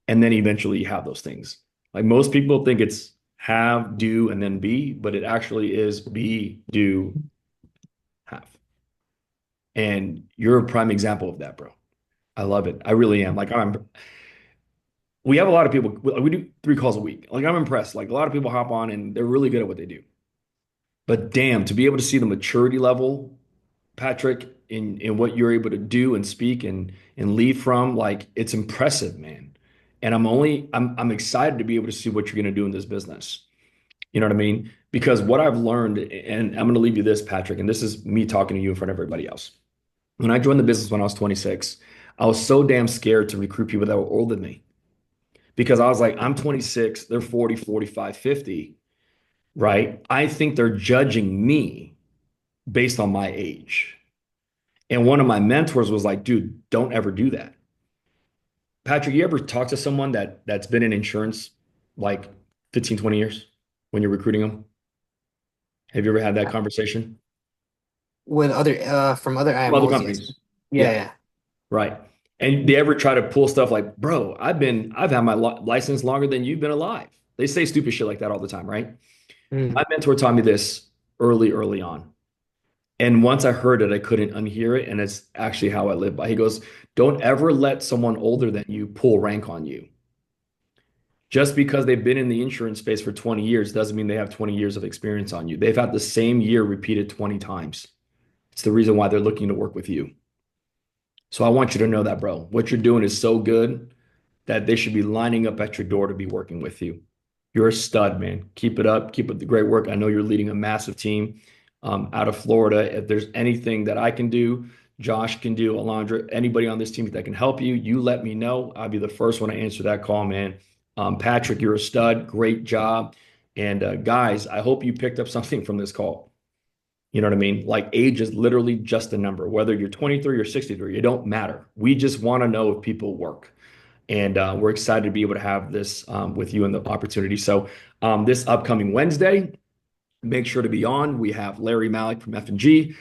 And then eventually you have those things. Like most people think it's have, do, and then be, but it actually is be, do, have. And you're a prime example of that, bro. I love it. I really am. We have a lot of people, we do 3 calls a week. Like I'm impressed. Like a lot of people hop on and they're really good at what they do. But damn, to be able to see the maturity level, Patrick, in what you're able to do and speak and lead from, like it's impressive, man. And I'm excited to be able to see what you're going to do in this business. You know what I mean? Because what I've learned, and I'm going to leave you this, Patrick, and this is me talking to you in front of everybody else. When I joined the business when I was 26, I was so damn scared to recruit people that were older than me because I was like, I'm 26, they're 40, 45, 50, right? I think they're judging me based on my age. And one of my mentors was like, dude, don't ever do that. Patrick, you ever talk to someone that's been in insurance like 15, 20 years when you're recruiting them? Have you ever had that conversation? With other from other From other IMOs, yes. companies. Yeah, Yeah, yeah. right. And they ever try to pull stuff like, bro, I've had my license longer than you've been alive. They say stupid shit like that all the time, right? Mm. My mentor taught me this early on. And once I heard it, I couldn't unhear it. And it's actually how I live by. He goes, don't ever let someone older than you pull rank on you. Just because they've been in the insurance space for 20 years doesn't mean they have 20 years of experience on you. They've had the same year repeated 20 times. It's the reason why they're looking to work with you. So I want you to know that, bro. What you're doing is so good that they should be lining up at your door to be working with you. You're a stud, man. Keep it up. Keep up the great work. I know you're leading a massive team out of Florida. If there's anything that I can do, Josh can do, Alondra, anybody on this team that can help you, you let me know. I'll be the first one to answer that call, man. Patrick, you're a stud. Great job. And guys, I hope you picked up something from this call. You know what I mean? Like age is literally just a number. Whether you're 23 or 63, it don't matter. We just want to know if people work. And we're excited to be able to have this with you and the opportunity. So this upcoming Wednesday, make sure to be on. We have Larry Malik from F&G.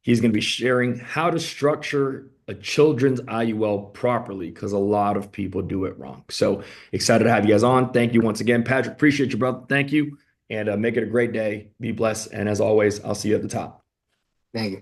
He's going to be sharing how to structure a children's IUL properly because a lot of people do it wrong. So excited to have you guys on. Thank you once again, Patrick. Appreciate you, brother. Thank you. and make it a great day. Be blessed. And as always, I'll see you at the top. Thank you.